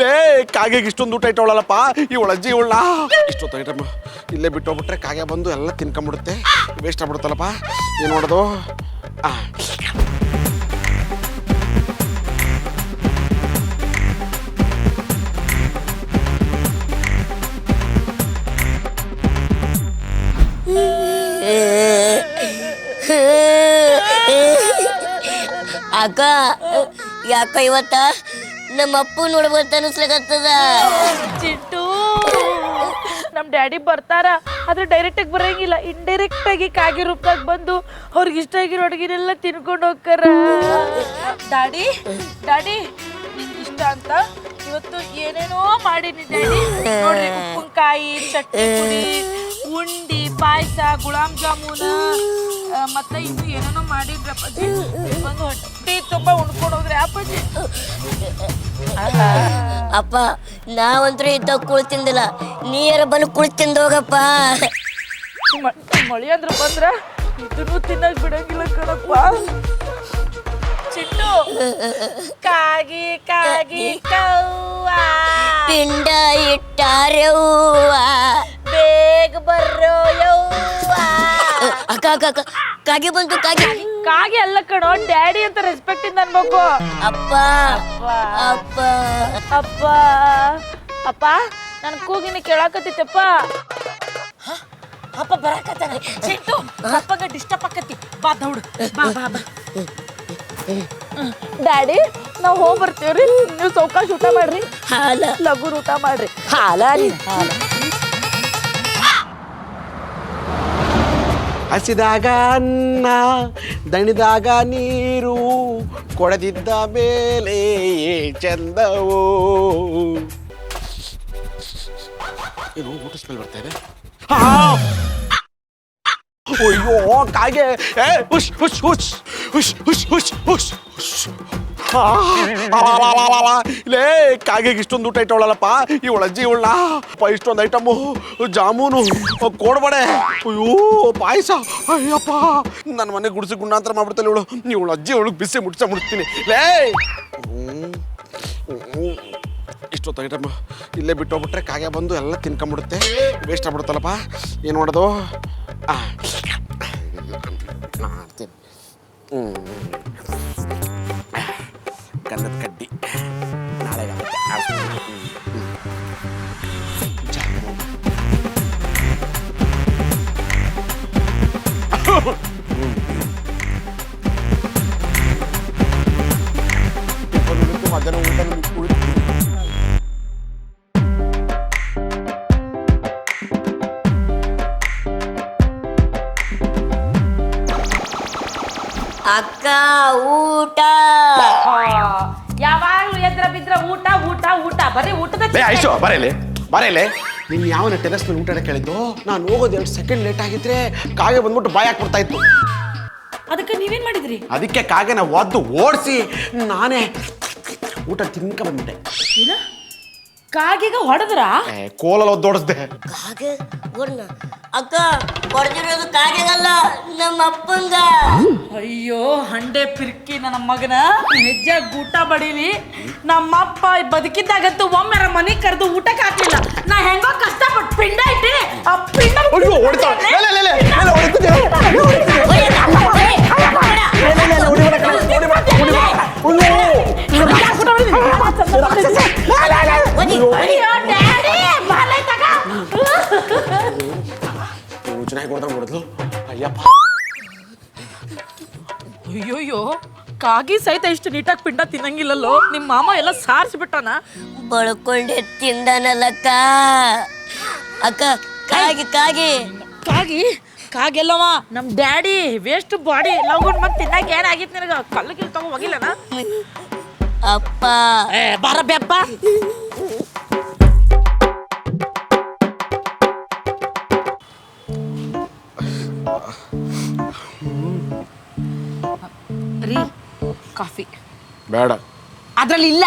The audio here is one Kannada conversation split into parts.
ಲೇ ಕಾಗೆಗೆ ಇಷ್ಟೊಂದು ಊಟ ಇಟ್ಟವಳಲ್ಲಪ್ಪ ಇವಳ ಅಜ್ಜಿ ಇವಳ ಇಷ್ಟೊತ್ತು ಐಟಮ್ ಇಲ್ಲೇ ಬಿಟ್ಟೋಗ್ಬಿಟ್ರೆ ಕಾಗೆ ಬಂದು ಎಲ್ಲ ತಿನ್ಕೊಂಬಿಡುತ್ತೆ ವೇಸ್ಟ್ ಆಗ್ಬಿಡುತ್ತಲ್ಲಪ್ಪ ಏನು ಮಾಡೋದು ಅಕ್ಕ ಯಾಕ ಇವತ್ತ ನಮ್ಮ ಅಪ್ಪು ನೋಡ್ಬಂತ ಅನಿಸ್ಲಾಗತ್ತದ. ಚಿಂಟು ನಮ್ ಡ್ಯಾಡಿ ಬರ್ತಾರ ಆದ್ರೆ ಡೈರೆಕ್ಟ್ ಆಗಿ ಬರಂಗಿಲ್ಲ, ಇಂಡೈರೆಕ್ಟ್ ಆಗಿ ಕಾಗೆ ರೂಪದಾಗ ಬಂದು ಅವ್ರಿಗೆ ಇಷ್ಟ ಆಗಿರೋ ಅಡುಗೆನೆಲ್ಲ ತಿನ್ಕೊಂಡು ಹೋಗ್ತಾರ. ಡ್ಯಾಡಿ ಡ್ಯಾಡಿ ನಿಂಗೆ ಇಷ್ಟ ಅಂತ ಇವತ್ತು ಏನೇನೋ ಮಾಡೀನಿ ಡ್ಯಾಡಿ. ನೋಡ್ರಿ ಉಪ್ಪಿನಕಾಯಿ, ಚಟ್ನಿ ಪುಡಿ, ಉಂಡಿ, ಪಾಯಸ, ಗುಲಾಬ್ ಜಾಮೂನ್ ಮತ್ತೆ ಇನ್ನು ಏನೇನೋ ಮಾಡಿದ್ರಿ ಅಪ್ಪಾಜಿ. ಬಂದು ಹೊಟ್ಟೆ ತುಂಬ ಉಣ್ಕೊಂಡು ಹೋಗ್ರಿ ಅಪ್ಪಾಜಿ. ಅಪ್ಪ ನಾವಂತ್ರು ಇದ್ದ ಕುಳ್ ತಿಂದಿಲ್ಲ, ನೀರ ಬಂದು ಕುಳ್ ತಿಂದೋಗಪ್ಪ. ಮಳಿ ಅಂದ್ರ ಬಂದ್ರ ಇದನ್ನು ತಿನ್ನಕ್ ಬಿಡಂಗಿಲ್ಲ ಕಣಪ್ಪ. ಚಿಟ್ಟು ಕಾಗಿ ಕಾಗಿ ಕವ್ವ ಪಿಂಡ ಇಟ್ಟಾರೆವ್ವ ಬೇಗ ಬರ್ರೋ ಯವ್ವ. ಅಕ್ಕ ಅಕ್ಕ ಅಕ್ಕ ಕಾಗೆ ಬಂತು ಕಾಗೆ. ಕಾಗೆ ಅಲ್ಲ ಕಣೋ, ಡ್ಯಾಡಿ ಅಂತ ರೆಸ್ಪೆಕ್ಟ್ ಇಂದ ಅನ್ಬೇಕು. ಅಪ್ಪ ಅಪ್ಪ ಅಪ್ಪ ಅಪ್ಪ ನನ್ ಕೂಗಿನ ಕೇಳಾಕತ್ತಿತ್ತಪ್ಪ. ಅಪ್ಪ ಬರಾಕತ್ತಾನ. ಚಿಟ್ಟು ಅಪ್ಪಗ ಡಿಸ್ಟರ್ಬ್ ಆಕತಿ, ಬಾ ದೌಡ್ ಬಾ ಬಾ ಬಾ. ಡ್ಯಾಡಿ ನಾವು ಹೋಗಿ ಬರ್ತೀವ್ರಿ, ನೀವು ಸೌಕಾಶ ಊಟ ಮಾಡ್ರಿ. ಹಾಲ ಲಘು ಊಟ ಮಾಡ್ರಿ. ಹಾಲ ರೀ ಹಾಲ. ಹಸಿದಾಗ ಅನ್ನ ದಣಿದಾಗ ನೀರು ಕೊಡದಿದ್ದ ಮೇಲೆ ಚಂದವೋ. ಏನು ಊಟ ಸ್ಮೆಲ್ ಬರ್ತಾ ಇದೆ? ಅಯ್ಯೋ ಕಾಗೆ ಹುಷ್ ಹುಷ್ ಹುಷ್ ಹುಷ್ ಹುಷ್ ಹುಷ್ ಹುಷ್ ಹುಷ್. ಲೇ ಕಾಗೆಗೆ ಇಷ್ಟೊಂದು ಊಟ ಇಟ್ಟವಳಲ್ಲಪ್ಪ ಇವಳ ಅಜ್ಜಿ ಇವಳ ಇಷ್ಟೊಂದು ಐಟಮು ಜಾಮೂನು ಕೋಡ್ಬಡೆ ಅಯ್ಯೋ ಪಾಯಸ ಅಯ್ಯಪ್ಪ ನನ್ನ ಮನೆ ಗುಡಿಸಿ ಗುಂಡಾಂತರ ಮಾಡ್ಬಿಡ್ತಾಳೆ ಇವಳು. ಇವಳು ಅಜ್ಜಿ ಅವಳಿಗೆ ಬಿಸಿ ಮುಟ್ತೀನಿ ಲೇ. ಇಷ್ಟೊತ್ತು ಐಟಮ್ ಇಲ್ಲೇ ಬಿಟ್ಟೋಗ್ಬಿಟ್ರೆ ಕಾಗೆ ಬಂದು ಎಲ್ಲ ತಿನ್ಕೊಂಬಿಡುತ್ತೆ ವೇಸ್ಟ್ ಆಗ್ಬಿಡುತ್ತಲ್ಲಪ್ಪ ಏನು ಮಾಡೋದು. ಗಂಧದ ಕಡ್ಡಿ ನಾಳೆ ಮಧ್ಯಾಹ್ನ ಊಟ ಅಕ್ಕ ಊಟ. ಯಾವಾಗ್ಲೂ ಎದ್ರ ಬಿದ್ರ ಊಟ ಊಟ ಊಟ ಬರೀ ಊಟದ. ಆಯ್ತು ಬರೇಲೆ ನಿನ್ ಯಾವನ ಟೆರೆಸ್ ಮೇಲೆ ಊಟ ಕೇಳಿದ್ದು. ನಾನು ಹೋಗೋದು 2 ಸೆಕೆಂಡ್ ಲೇಟ್ ಆಗಿದ್ರೆ ಕಾಗೆ ಬಂದ್ಬಿಟ್ಟು ಬಾಯಿ ಹಾಕ್ಬಿಡ್ತಾ ಇತ್ತು. ಅದಕ್ಕೆ ನೀವೇನ್ ಮಾಡಿದ್ರಿ? ಅದಕ್ಕೆ ಕಾಗೆನ ಒದ್ದು ಓಡಿಸಿ ನಾನೇ ಊಟ ತಿನ್ಕ ಬಂದ್ಬಿಟ್ಟೆ. ಕಾಗೆಗ ಹೊಡೆದ್ರ? ಕೋಲಲ್ಲಿ ಒದ್ದೋಡಿಸ್ದೆ. ಕಾಗೆ ಹೊಡ್ನ? ಅಕ್ಕ ಹೊಡೆದಿರೋದು ಕಾಗೆಗಲ್ಲ, ನಮ್ಮ ಅಪ್ಪಂಗ. ಅಯ್ಯೋ ಹಂಡೆ ಪಿರ್ಕಿ ನನ್ನ ಮಗನ ಹೆಜ್ಜೆ ಊಟ ಬಡೀಲಿ. ನಮ್ಮಪ್ಪ ಬದುಕಿದ್ದಾಗಂತೂ ಒಮ್ಮೆ ಮನೆಗೆ ಕರೆದು ಊಟಕ್ಕೆ ಹಾಕ್ಲಿಲ್ಲ. ನಾ ಹೆಂಗೋ ಕಷ್ಟಪಟ್ಟು ಪಿಂಡ ಇಟ್ಟಿ ಆ ಪಿಂಡ ಅಯ್ಯೋಯ್ಯೋ ಕಾಗಿ ಸಹಿತ ಇಷ್ಟು ನೀಟಾಗಿ ಪಿಂಡ ತಿನ್ನಂಗಿಲ್ಲಲ್ಲೋ. ನಿಮ್ಮ ಮಾಮ ಎಲ್ಲ ಸಾರಿಸ್ಬಿಟ್ಟಾನ. ಬಳ್ಕೊಂಡೆ ತಿಂದನಲ್ಲಕ್ಕ. ಅಕ್ಕ ಕಾಗಿ ಕಾಗಿ ಕಾಗಿ ಕಾಗೆಲ್ಲವ ನಮ್ ಡ್ಯಾಡಿ ವೇಸ್ಟ್ ಬಾಡಿ ಲಗುನ್ ಮತ್ತೆ ತಿನ್ನಕ್ಕೆ ಏನಾಗಿತ್ತು ನಿನಗ? ಕಲ್ಲಿಗೆ ತಗೋ ಹೋಗಿಲ್ಲನ? ಅಪ್ಪ ಬಾರ ಬೆಪ್ಪ. ರೀ ಕಾಫಿ ಬೇಡ, ಅದ್ರಲ್ಲಿ ಇಲ್ಲ.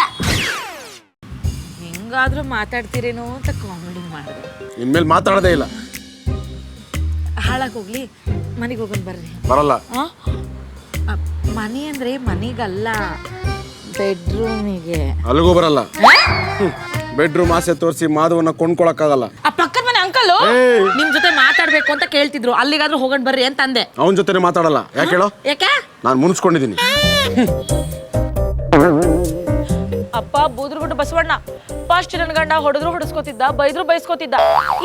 ಹೆಂಗಾದ್ರೂ ಮಾತಾಡ್ತೀರೇನೋ ಅಂತ ಕಾಮಿಡಿ ಮಾಡಿದೆ. ಇನ್ಮೇಲೆ ಮಾತಾಡೋದೇ ಇಲ್ಲ. ಹಾಳಾಗಿ ಹೋಗ್ಲಿ, ಮನೆಗೆ ಹೋಗೋಣ ಬರ್ರಿ. ಬರಲ್ಲ. ಮನೆ ಅಂದ್ರೆ ಮನೆಗಲ್ಲ, ಬೆಡ್ರೂಮಿಗೆ. ಅಲ್ಲಿಗೂ ಬರಲ್ಲ. ಬೆಡ್ರೂಮ್ ಆಸೆ ತೋರಿಸಿ ಮಾಧವನ್ನ ಕೊಂಡ್ಕೊಳಕ್ಕಾಗಲ್ಲ. ಆ ಪಕ್ಕದ ಮನೆ ಅಂಕಲ್ ನಿಮ್ ಜೊತೆ ಮಾತಾಡ್ಬೇಕು ಅಂತ ಕೇಳ್ತಿದ್ರು, ಅಲ್ಲಿಗಾದ್ರೂ ಹೋಗೋಣ ಬರ್ರಿ ಅಂತ ಅಂದೆ. ಅವನ ಜೊತೆ ಮಾತಾಡಲ್ಲ. ಯಾಕೆ ಹೇಳೋ? ಯಾಕೆ? ನಾನು ಮುನ್ಸ್ಕೊಂಡಿದ್ದೀನಿ. ಅಪ್ಪ ಬೂದ್ರಗುಡ್ಡ ಬಸವಣ್ಣ ಫಸ್ಟ್ ನನ್ ಗಂಡ ಹೊಡೆದ್ರು ಹೊಡೆಸ್ಕೊತಿದ್ದ, ಬೈದ್ರು ಬೈಸ್ಕೊತಿದ್ದ.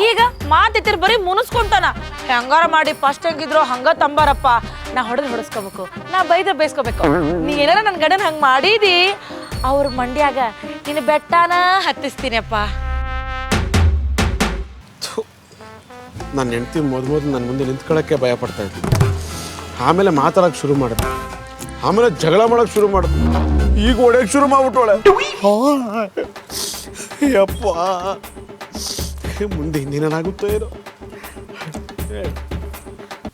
ಈಗ ಮಾತಿತ್ತಿರ್ ಬರೀ ಮುನಿಸ್ಕೊಂತಾನ. ಹೆಂಗಾರ ಮಾಡಿ ಫಸ್ಟ್ ಹೆಂಗಿದ್ರು ಹಂಗ ತಂಬಾರಪ್ಪ. ನಾ ಹೊಡೆದ್ರು ಹೊಡೆಸ್ಕೋಬೇಕು, ನಾ ಬೈದ್ರೆ ಬೈಸ್ಕೋಬೇಕು. ನೀ ಏನಾರ ನನ್ ಗಂಡನ ಹಂಗ ಮಾಡಿದಿ, ಅವ್ರ ಮಂಡ್ಯಾಗ ನಿನ್ನ ಬೆಟ್ಟನ ಹತ್ತಿಸ್ತೀನಿ ಅಪ್ಪ. ನನ್ನ ಹೆಂಡತಿ ಮೊದಲು ನನ್ನ ಮುಂದೆ ನಿಂತ್ಕೊಳ್ಳೋಕ್ಕೆ ಭಯ ಪಡ್ತಾ ಇದ್ದೆ. ಆಮೇಲೆ ಮಾತಾಡೋಕೆ ಶುರು ಮಾಡಿದೆ, ಆಮೇಲೆ ಜಗಳ ಮಾಡೋಕೆ ಶುರು ಮಾಡಿದೆ, ಈಗ ಹೊಡೆಯಕ್ಕೆ ಶುರು ಮಾಡ್ಬಿಟ್ಟೋಳೆ. ಯಪ್ಪ, ಮುಂದೆ ಇನ್ನೇನಾಗುತ್ತೋ ಏನೋ.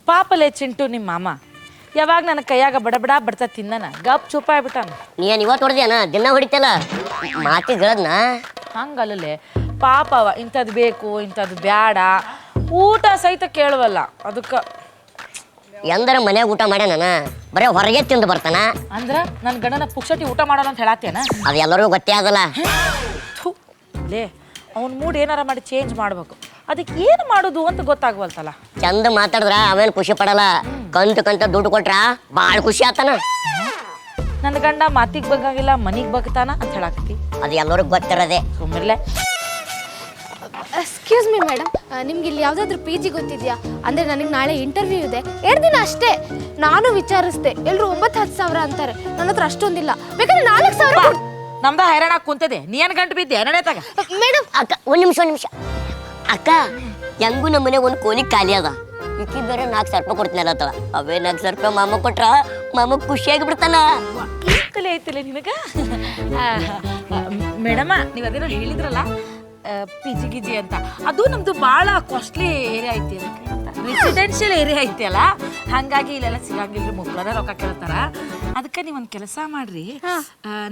ಪಾಪಲೆ ಚಿಂಟು ನಿಮ್ಮ ಮಾಮ ಯಾವಾಗ ನನ್ನ ಕೈಯಾಗ ಬಡಬಡ ಬಡ್ತಾ ತಿನ್ನನ ಗಪ್ ಚುಪ್ಪ ಆಗ್ಬಿಟ್ಟಾನ. ನೀನ್ ಇವತ್ತು ಹೊಡೆದ್ಯಾನ? ದಿನ ಹೊಡಿತಲ್ಲ, ಮಾತಿಗಳದ್ನ ಹಂಗಲ್ಲೇ ಪಾಪ ಅವ. ಇಂಥದ್ದು ಬೇಕು ಇಂಥದ್ದು ಬ್ಯಾಡ, ಊಟ ಸಹಿತ ಕೇಳುವಲ್ಲ. ಅದಕ್ಕೆ ಎಂದರ ಮನ್ಯಾಗ ಊಟ ಮಾಡ್ಯಾನ, ಬರೀ ಹೊರಗೆ ತಿಂದು ಬರ್ತಾನ. ಅಂದ್ರ ನನ್ನ ಗಂಡನ ಪುಕ್ಷಟಿ ಊಟ ಮಾಡೋಣ ಅಂತ ಹೇಳತ್ತೇನ? ಅದು ಎಲ್ಲರಿಗೂ ಗೊತ್ತೇ ಆಗಲ್ಲ. ಲೇ ಅವ್ನ ಮೂಡ್ ಏನಾರ ಮಾಡಿ ಚೇಂಜ್ ಮಾಡ್ಬೇಕು. ಅದಕ್ಕೆ ಏನು ಮಾಡೋದು ಅಂತ ಗೊತ್ತಾಗ್ವಲ್ತಲ್ಲ. ಚಂದ ಮಾತಾಡಿದ್ರ ಅವೇನು ಖುಷಿ ಪಡಲ್ಲ. ಕಂತ ದುಡ್ಡು ಕೊಟ್ರ ಭಾಳ ಖುಷಿ ಆತನ. ನನ್ನ ಗಂಡ ಮಾತಿಗೆ ಬಗ್ಗಾಗಿಲ್ಲ, ಮನಿಗೆ ಬಗ್ತಾನ ಅಂತ ಹೇಳಾಕತಿ. ಅದು ಎಲ್ಲರಿಗೂ ಗೊತ್ತಿರೋದೆ. ಸುಮ್ಮಿರ್ಲೆ. ಎಕ್ಸ್ಕ್ಯೂಸ್ ಮಿ ಮೇಡಮ್, ನಿಮ್ಗೆ ಇಲ್ಲಿ ಯಾವುದಾದ್ರೂ ಪಿ ಜಿ ಗೊತ್ತಿದೆಯಾ? ಅಂದರೆ ನನಗೆ ನಾಳೆ ಇಂಟರ್ವ್ಯೂ ಇದೆ. 2 ದಿನ ಅಷ್ಟೇ. ನಾನು ವಿಚಾರಿಸ್ದೆ, ಎಲ್ಲರೂ 9-10 ಸಾವಿರ ಅಂತಾರೆ. ನನ್ನ ಹತ್ರ ಅಷ್ಟೊಂದಿಲ್ಲ. ಬೇಕಾದ್ರೆ 4 ಸಾವಿರ. ನಮ್ದ ಹೈರಾಣ ಕುಂತದೆ, ನೀ ಏನು ಗಂಟು ಬಿದ್ದೆ ನಡೆತಾಗ? ಮೇಡಮ್ ಅಕ್ಕ ಒಂದು ನಿಮಿಷ ಅಕ್ಕ, ಹೆಂಗೂ ನಮ್ಮ ಮನೆ ಒಂದು ಕೋಲಿ ಖಾಲಿ ಅದ. ಈಕಿ ಬೇರೆ 4 ಸಾವಿರ ರೂಪಾಯಿ ಕೊಡ್ತೀನಿ ಅತ್ತಳ. ಅವೇ 4 ಸಾವಿರ ರೂಪಾಯಿ ಮಾಮ ಕೊಟ್ರ ಮಾಮ ಖುಷಿಯಾಗಿ ಬಿಡ್ತಾನ. ಐತಿಲ್ಲ ನಿನಗ? ಮೇಡಮ, ನೀವು ಅದೇನೋ ಹೇಳಿದ್ರಲ್ಲ ಪಿ ಜಿ ಗಿಜಿ ಅಂತ, ಅದು ನಮ್ದು ಭಾಳ ಕಾಸ್ಟ್ಲಿ ಏರಿಯಾ ಐತಿ. ರೆಸಿಡೆನ್ಷಿಯಲ್ ಏರಿಯಾ ಐತಿ ಅಲ್ಲ, ಹಾಗಾಗಿ ಇಲ್ಲೆಲ್ಲ ಸಿಗಂಗಿಲ್ರಿ. ಮುಗ್ಳರ ರೊಕ್ಕ ಕೇಳ್ತಾರ. ಅದಕ್ಕೆ ನೀವು ಒಂದು ಕೆಲಸ ಮಾಡ್ರಿ,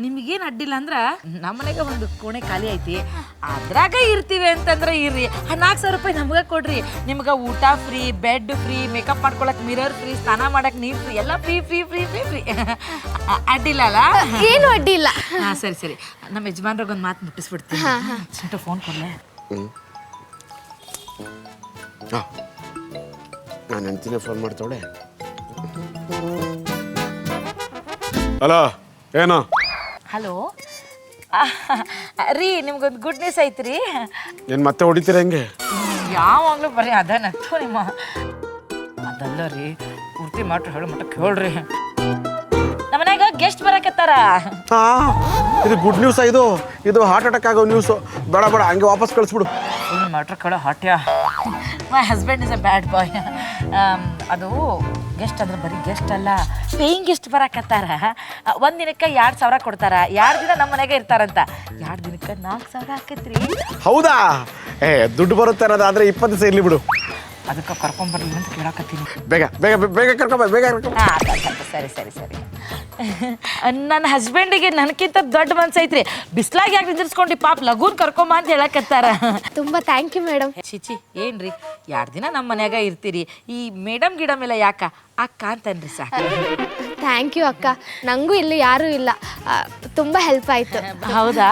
ನಿಮಗೇನು ಅಡ್ಡಿಲ್ಲ ಅಂದ್ರೆ ನಮ್ಮ ಮನೆಗೆ ಒಂದು ಕೋಣೆ ಖಾಲಿ ಐತಿ, ಅದ್ರಾಗ ಇರ್ತೀವಿ ಅಂತಂದ್ರೆ ಇರ್ರಿ. 4 ಸಾವಿರ ರೂಪಾಯಿ ನಮ್ಗೆ ಕೊಡ್ರಿ. ನಿಮ್ಗೆ ಊಟ ಫ್ರೀ, ಬೆಡ್ ಫ್ರೀ, ಮೇಕಪ್ ಮಾಡ್ಕೊಳಕ್ ಮಿರರ್ ಫ್ರೀ, ಸ್ನಾನ ಮಾಡಕ್ ನೀರು ಫ್ರೀ, ಎಲ್ಲ free free free free free. ಅಡ್ಡಿಲ್ಲ ಅಲ್ಲ? ಏನು ಅಡ್ಡಿ ಇಲ್ಲ. ಹಾಂ ಸರಿ ಸರಿ, ನಮ್ಮ ಯಜಮಾನ್ರಿಗೆ ಒಂದು ಮಾತು ಮುಟ್ಟಿಸ್ಬಿಡ್ತೀನಿ. ಚಿಂಟು ಫೋನ್ ಕೊಡ್ಲೆ. ಹಾಂ, ನಾನು ಹೆಂಡ್ತಿನೇ ಫೋನ್ ಮಾಡ್ತಾವಳೆ. ಹಲೋ, ಏನೋ? ಹಲೋ ರೀ, ನಿಮ್ಗೊಂದು ಗುಡ್ ನ್ಯೂಸ್ ಐತ್ರಿ. ಏನು ಮತ್ತೆ ಹೊಡಿತೀರ ಹೆಂಗೆ? ಯಾವಾಗಲೂ ಬರೀ ಅದನ್ನತ್ತು ನಿಮ್ಮ. ಅದಲ್ಲ ರೀ, ಪೂರ್ತಿ ಮಾಡ್ರಿ, ಹೇಳು ಮಟ್ಟ ಕೇಳ್ರಿ. ನಮ್ಮ ಮನ್ಯಾಗ ಗೆಸ್ಟ್ ಬರಕತ್ತಾರ. ಇದು ಗುಡ್ ನ್ಯೂಸ್. ಇದು ಹಾರ್ಟ್ ಅಟ್ಯಾಕ್ ಆಗೋ ನ್ಯೂಸು. ಬೇಡ ಬೇಡ, ಹಂಗೆ ವಾಪಸ್ ಕಳಿಸ್ಬಿಡು. ಫುಲ್ ಮ್ಯಾಟ್ರ್ ಕೇಳೋ ಹಾಟ್ಯಾ. ಮೈ ಹಸ್ಬೆಂಡ್ ಇಸ್ ಅ ಬ್ಯಾಡ್ ಬಾಯ್. ಅದು ಗೆಸ್ಟ್ ಅಂದ್ರೆ ಬರೀ ಗೆಸ್ಟ್ ಅಲ್ಲ, ಪೇಯಿಂಗ್ ಗೆಸ್ಟ್ ಬರಕತ್ತಾರ. 1 ದಿನಕ್ಕೆ 2 ಸಾವಿರ ಕೊಡ್ತಾರ. 2 ದಿನ ನಮ್ಮ ಮನೆಗೆ ಇರ್ತಾರಂತ. 2 ದಿನಕ್ಕೆ 4 ಸಾವಿರ ಆಕೈತ್ರಿ. ಹೌದಾ? ದುಡ್ಡು ಬರುತ್ತೆ ಅನ್ನೋದಾದ್ರೆ 20 ದಿವಸ ಇರ್ಲಿ ಬಿಡು. ಅದಕ್ಕೆ ಕರ್ಕೊಂಬರ್ಲಿ ಅಂತ ಕೇಳಕತ್ತೀನಿ. ಬೇಗ ಬೇಗ ಬೇಗ ಕರ್ಕೊಂಬ, ಬೇಗ ಕರ್ಕೊಂಬ. ಸರಿ ಸರಿ ಸರಿ. ನನ್ನ ಹಸ್ಬೆಂಡಿಗೆ ನನಗಿಂತ ದೊಡ್ಡ ಮನ್ಸೈತ್ರಿ. ಬಿಸ್ಲಾಗಿ ಯಾಕೆ ನಿಂದಿರ್ಸ್ಕೊಂಡು ಪಾಪ ಲಗೂನ್ ಕರ್ಕೊಂಬ ಅಂತ ಹೇಳಕತ್ತಾರ. ತುಂಬ ಥ್ಯಾಂಕ್ ಯು ಮೇಡಮ್. ಚಿಚಿ ಏನ್ರಿ, 2 ದಿನ ನಮ್ಮ ಮನ್ಯಾಗ ಇರ್ತೀರಿ, ಈ ಮೇಡಮ್ ಗಿಡಮ್ ಎಲ್ಲ ಯಾಕ ಅಕ್ಕ ಅಂತನ್ರಿ ಸಾಕು. ಥ್ಯಾಂಕ್ ಯು ಅಕ್ಕ, ನನಗೂ ಇಲ್ಲಿ ಯಾರೂ ಇಲ್ಲ. ತುಂಬ ಹೆಲ್ಪ್ ಆಯಿತು. ಹೌದಾ?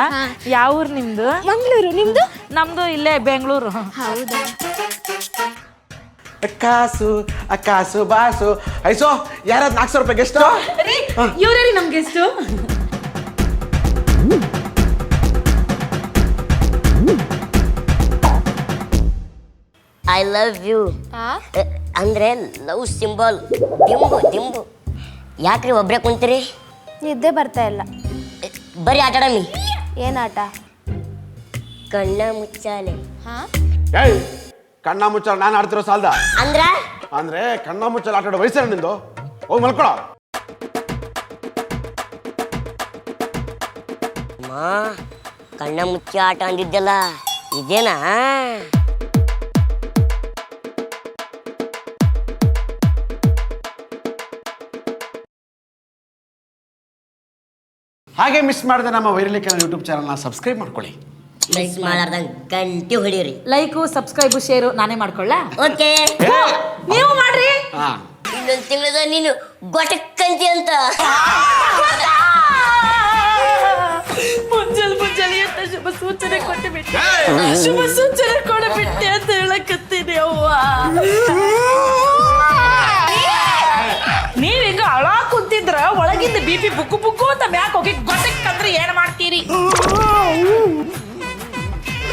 ಯಾವ ಊರು ನಿಮ್ದು? ಮಂಗಳೂರು. ನಿಮ್ಮದು? ನಮ್ದು ಇಲ್ಲೇ ಬೆಂಗಳೂರು. ಹೌದಾ? ಕಾಸು ಕಾಸು ಬಾಸು. ಐಸೋ, ಯಾರಾದ್ 4 ಸಾವಿರ ರೂಪಾಯಿ ಗೆಸ್ಟ್? ಇವರೇ ರೀ ನಮ್ಗೆ ಎಷ್ಟು. ಐ ಲವ್ ಯು ಅಂದ್ರೆ ಲವ್ ಸಿಂಬಲ್. ದಿಂಬು. ಯಾಕ್ರಿ ಒಬ್ರೇ ಕುಂತೀರಿ? ನಿದ್ದೆ ಬರ್ತಾ ಇಲ್ಲ. ಬರೀ ಆಟಾಡಮಿ. ಏನು ಆಟ? ಕಣ್ಣ ಮುಚ್ಚಾಲೆ. ಏಯ್, ಕಣ್ಣ ಮುಚ್ಚಲ ನಾನು ಆಡ್ತಿರೋ ಸಾಲ್ದ? ಅಂದ್ರೆ ಕಣ್ಣ ಮುಚ್ಚಲ ಆಟ ಆಡೋ ವಯಸ್ಸೇನ ನಿಂದು? ಹೋಗಿ ಮಲ್ಕೊಳ. ಕಣ್ಣ ಮುಚ್ಚಿ ಆಟ ಅಂದಿದ್ದಲ್ಲ, ಇದೇನಾ? ಹಾಗೆ ಮಿಸ್ ಮಾಡಿದೆ ನಮ್ಮ ವೈರಲಿ ಚಾನಲ್ ಯೂಟ್ಯೂಬ್ ಚಾನಲ್ನ ಸಬ್ಸ್ಕ್ರೈಬ್ ಮಾಡ್ಕೊಳ್ಳಿ. ಮಿಸ್ ಮಾಡಾರ್ದಂಗೆ ಗಂಟೆ ಹೊಡೀರಿ. ಲೈಕು, ಸಬ್ಸ್ಕ್ರೈಬು, ಶೇರು ನಾನೇ ಮಾಡ್ಕೊಳ್ಳ. ಓಕೆ, ನೀವು ಮಾಡ್ರಿ. ಇನ್ನೊಂದು ತಿಂಗಳದ ನೀನು ಗೊಟಕ್ಕಂತಿ ಅಂತ. ಸೂಚನೆ ಕೊಟ್ಟು ಬಿಟ್ಟೆ ಶುಭ ಸೂಚನೆ ಕೊಡಬಿಟ್ಟೆ ಅಂತ ಹೇಳಕತ್ತೀನಿ ಅವ್ವ. ನೀವ್ ಹಿಂಗ ಅಳ ಕುಂತಿದ್ರ ಒಳಗಿಂದ BP ಬುಕ್ಕು ಬುಕ್ಕು ಅಂತ ಮ್ಯಾಕ್ ಹೋಗಿ ಗೊತ್ತಕ್ಕಂದ್ರೆ ಏನ್ ಮಾಡ್ತೀರಿ?